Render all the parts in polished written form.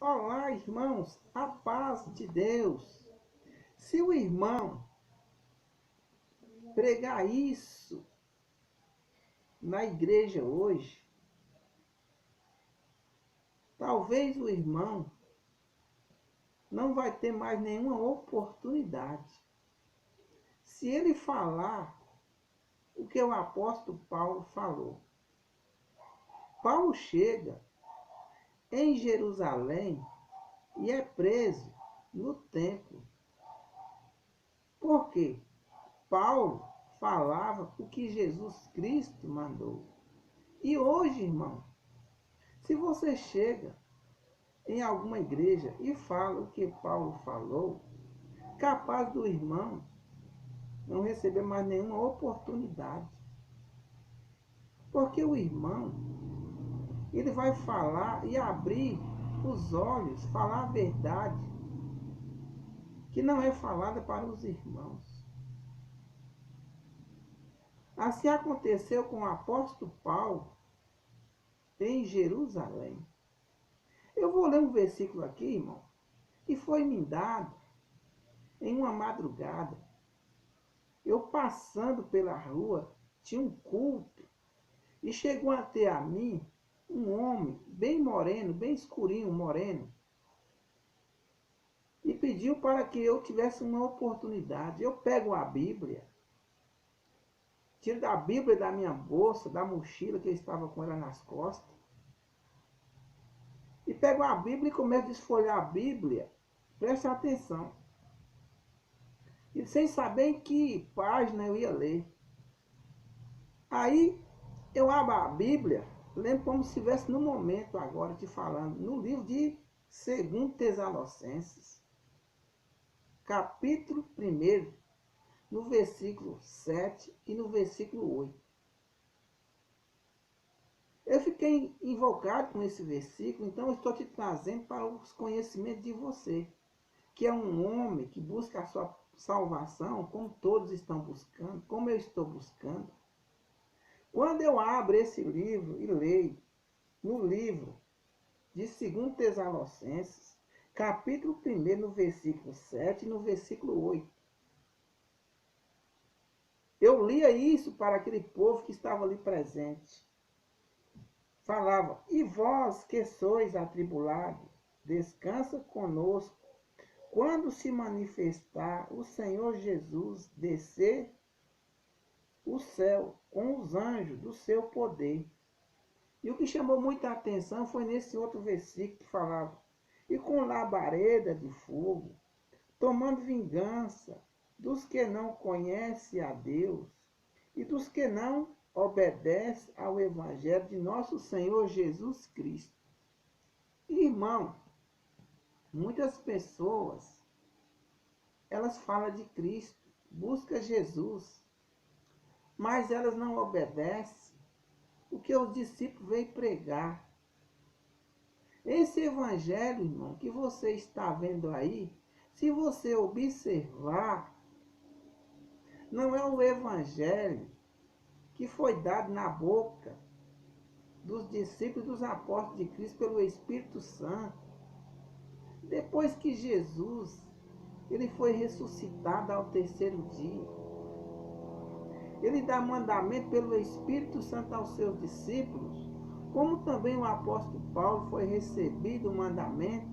Olá, irmãos, a paz de Deus. Se o irmão pregar isso na igreja hoje, talvez o irmão não vai ter mais nenhuma oportunidade. Se ele falar o que o apóstolo Paulo falou. Paulo chega em Jerusalém e é preso no templo. Por quê? Paulo falava o que Jesus Cristo mandou. E hoje, irmão, se você chega em alguma igreja e fala o que Paulo falou, capaz do irmão não receber mais nenhuma oportunidade. Porque o irmão, ele vai falar e abrir os olhos, falar a verdade, que não é falada para os irmãos. Assim aconteceu com o apóstolo Paulo em Jerusalém. Eu vou ler um versículo aqui, irmão, que foi me dado em uma madrugada. Eu passando pela rua, tinha um culto, e chegou até a mim um homem bem moreno, bem escurinho, moreno, e pediu para que eu tivesse uma oportunidade. Eu pego a Bíblia, tiro da Bíblia da minha bolsa, da mochila que eu estava com ela nas costas, e pego a Bíblia e começo a desfolhar a Bíblia. Preste atenção. E sem saber em que página eu ia ler. Aí eu abro a Bíblia, lembro como se estivesse no momento agora te falando, no livro de 2 Tessalonicenses, capítulo 1, no versículo 7 e no versículo 8. Eu fiquei invocado com esse versículo, então eu estou te trazendo para os conhecimentos de você, que é um homem que busca a sua salvação, como todos estão buscando, como eu estou buscando. Quando eu abro esse livro e leio, no livro de 2 Tessalonicenses, capítulo 1, no versículo 7 e no versículo 8. Eu lia isso para aquele povo que estava ali presente. Falava, e vós que sois atribulados, descansa conosco, quando se manifestar o Senhor Jesus descer o céu com os anjos do seu poder. E o que chamou muita atenção foi nesse outro versículo que falava, e com labareda de fogo, tomando vingança dos que não conhecem a Deus e dos que não obedecem ao Evangelho de nosso Senhor Jesus Cristo. Irmão, muitas pessoas, elas falam de Cristo, buscam Jesus, mas elas não obedecem o que os discípulos veio pregar. Esse evangelho, irmão, que você está vendo aí, se você observar, não é o evangelho que foi dado na boca dos discípulos dos apóstolos de Cristo pelo Espírito Santo. Depois que Jesus, ele foi ressuscitado ao terceiro dia, ele dá mandamento pelo Espírito Santo aos seus discípulos, como também o apóstolo Paulo foi recebido o mandamento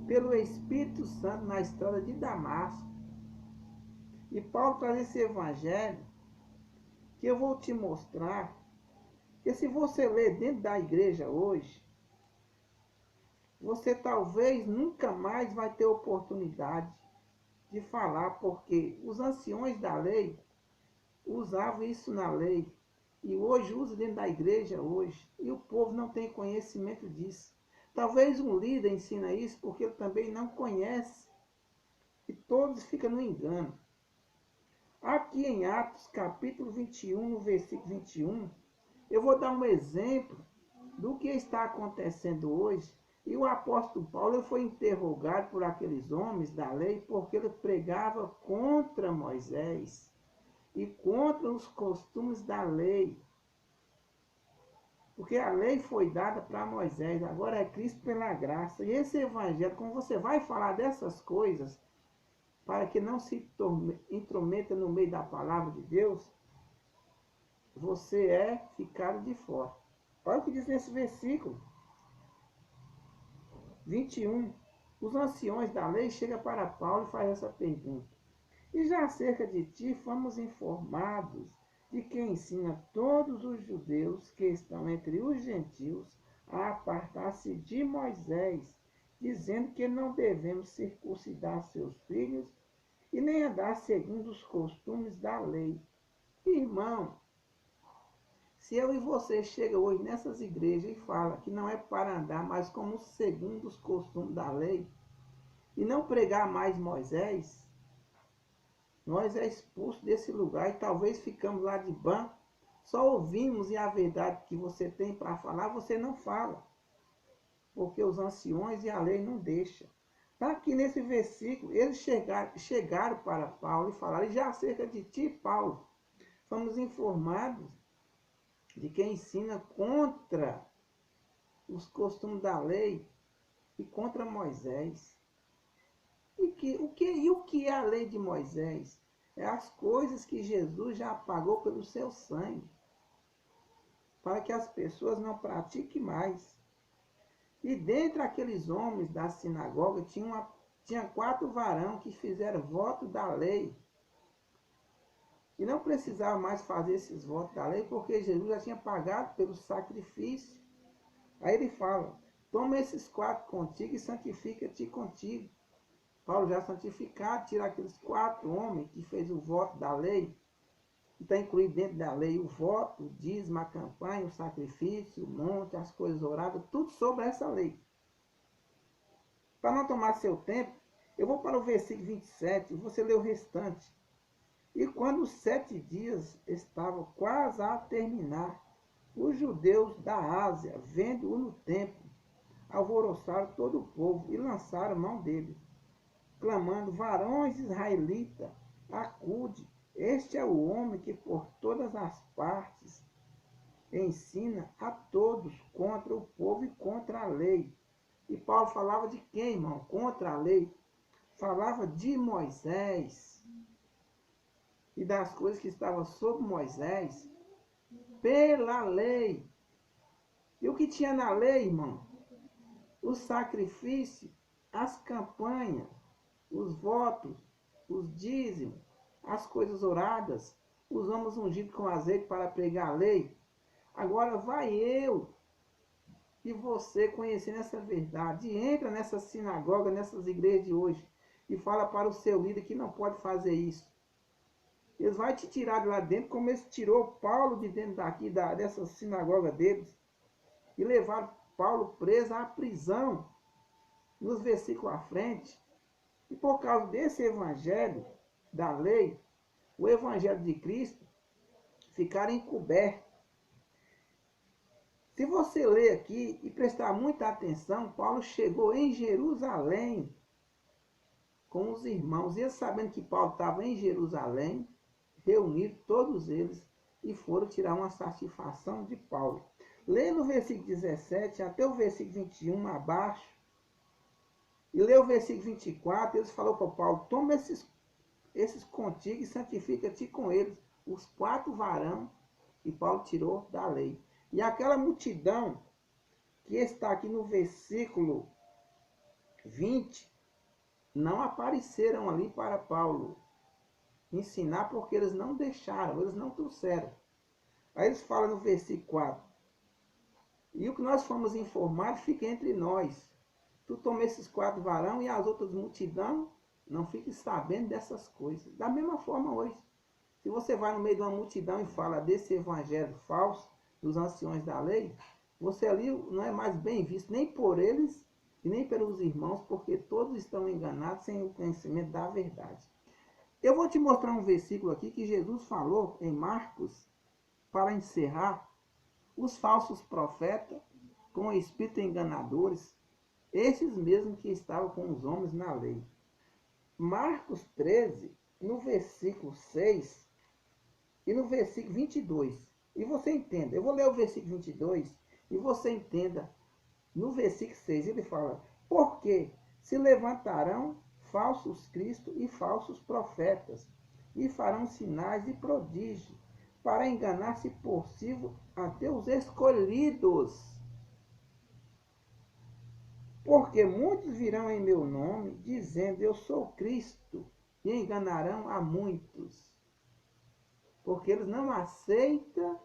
pelo Espírito Santo na estrada de Damasco. E Paulo traz esse evangelho que eu vou te mostrar, que se você ler dentro da igreja hoje, você talvez nunca mais vai ter oportunidade de falar, porque os anciões da lei usavam isso na lei, e hoje usa dentro da igreja hoje, e o povo não tem conhecimento disso. Talvez um líder ensina isso porque ele também não conhece, e todos ficam no engano. Aqui em Atos capítulo 21, no versículo 21, eu vou dar um exemplo do que está acontecendo hoje. E o apóstolo Paulo foi interrogado por aqueles homens da lei porque ele pregava contra Moisés e contra os costumes da lei. Porque a lei foi dada para Moisés, agora é Cristo pela graça. E esse evangelho, como você vai falar dessas coisas, para que não se intrometa no meio da palavra de Deus, você é ficado de fora. Olha o que diz nesse versículo 21. Os anciões da lei chegam para Paulo e fazem essa pergunta. E já acerca de ti fomos informados de que ensina todos os judeus que estão entre os gentios a apartar-se de Moisés, dizendo que não devemos circuncidar seus filhos e nem andar segundo os costumes da lei. Irmão, se eu e você chega hoje nessas igrejas e fala que não é para andar mais como segundo os costumes da lei e não pregar mais Moisés, nós é expulso desse lugar e talvez ficamos lá de banco, só ouvimos e a verdade que você tem para falar, você não fala. Porque os anciões e a lei não deixam. Está aqui nesse versículo, eles chegaram para Paulo e falaram, já acerca de ti, Paulo, fomos informados de quem ensina contra os costumes da lei e contra Moisés. E o que é a lei de Moisés? É as coisas que Jesus já pagou pelo seu sangue, para que as pessoas não pratiquem mais. E dentre aqueles homens da sinagoga, tinha 4 varões que fizeram voto da lei. E não precisava mais fazer esses votos da lei, porque Jesus já tinha pagado pelo sacrifício. Aí ele fala, toma esses 4 contigo e santifica-te contigo. Paulo já santificado, tira aqueles 4 homens que fez o voto da lei, que está incluído dentro da lei o voto, o dízimo, a campanha, o sacrifício, o monte, as coisas oradas, tudo sobre essa lei. Para não tomar seu tempo, eu vou para o versículo 27 e você lê o restante. E quando os 7 dias estavam quase a terminar, os judeus da Ásia, vendo-o no templo, alvoroçaram todo o povo e lançaram mão dele, clamando, varões israelitas, acude, este é o homem que por todas as partes ensina a todos contra o povo e contra a lei. E Paulo falava de quem, irmão? Contra a lei. Falava de Moisés e das coisas que estavam sob Moisés pela lei. E o que tinha na lei, irmão? O sacrifício, as campanhas, os votos, os dízimos, as coisas oradas, os homens ungidos com azeite para pregar a lei. Agora vai eu e você conhecendo essa verdade, e entra nessa sinagoga, nessas igrejas de hoje, e fala para o seu líder que não pode fazer isso. Eles vão te tirar de lá dentro, como eles tirou Paulo de dentro daqui, dessa sinagoga deles, e levaram Paulo preso à prisão, nos versículos à frente. E por causa desse evangelho da lei, o evangelho de Cristo, ficaram encobertos. Se você ler aqui e prestar muita atenção, Paulo chegou em Jerusalém com os irmãos. E eles, sabendo que Paulo estava em Jerusalém, reuniram todos eles e foram tirar uma satisfação de Paulo. Lê no versículo 17 até o versículo 21 abaixo. E lê o versículo 24, eles falaram para Paulo, toma esses contigo e santifica-te com eles, os 4 varão que Paulo tirou da lei. E aquela multidão que está aqui no versículo 20, não apareceram ali para Paulo ensinar, porque eles não deixaram, eles não trouxeram. Aí eles falam no versículo 4, e o que nós fomos informados fica entre nós. Tu toma esses 4 varão e as outras multidão não fique sabendo dessas coisas. Da mesma forma hoje. Se você vai no meio de uma multidão e fala desse evangelho falso, dos anciões da lei, você ali não é mais bem visto, nem por eles e nem pelos irmãos, porque todos estão enganados sem o conhecimento da verdade. Eu vou te mostrar um versículo aqui que Jesus falou em Marcos, para encerrar, os falsos profetas com espírito enganadores, esses mesmos que estavam com os homens na lei. Marcos 13, no versículo 6 e no versículo 22. E você entenda, eu vou ler o versículo 22 e você entenda. No versículo 6 ele fala, porque se levantarão falsos cristos e falsos profetas, e farão sinais e prodígios, para enganar, se possível, até os escolhidos. Porque muitos virão em meu nome, dizendo, eu sou Cristo, e enganarão a muitos. Porque eles não aceitam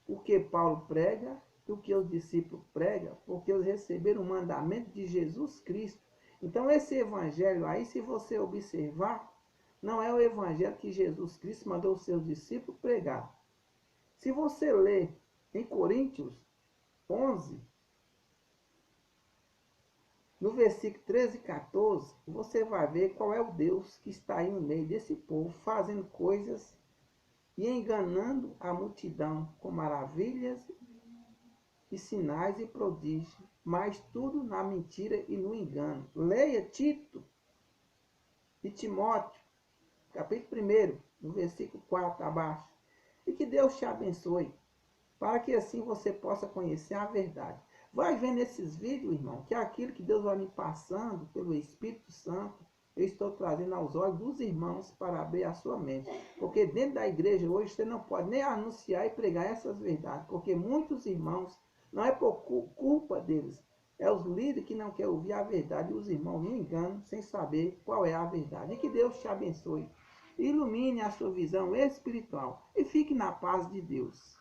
o que Paulo prega, o que os discípulos pregam, porque eles receberam o mandamento de Jesus Cristo. Então esse evangelho aí, se você observar, não é o evangelho que Jesus Cristo mandou os seus discípulos pregar. Se você ler em Coríntios 11, no versículo 13 e 14, você vai ver qual é o Deus que está aí no meio desse povo, fazendo coisas e enganando a multidão com maravilhas e sinais e prodígios, mas tudo na mentira e no engano. Leia Tito e Timóteo, capítulo 1, no versículo 4 abaixo. E que Deus te abençoe, para que assim você possa conhecer a verdade. Vai ver nesses vídeos, irmão, que é aquilo que Deus vai me passando pelo Espírito Santo, eu estou trazendo aos olhos dos irmãos para abrir a sua mente. Porque dentro da igreja hoje você não pode nem anunciar e pregar essas verdades, porque muitos irmãos, não é por culpa deles, é os líderes que não querem ouvir a verdade e os irmãos não enganam sem saber qual é a verdade. E que Deus te abençoe, ilumine a sua visão espiritual e fique na paz de Deus.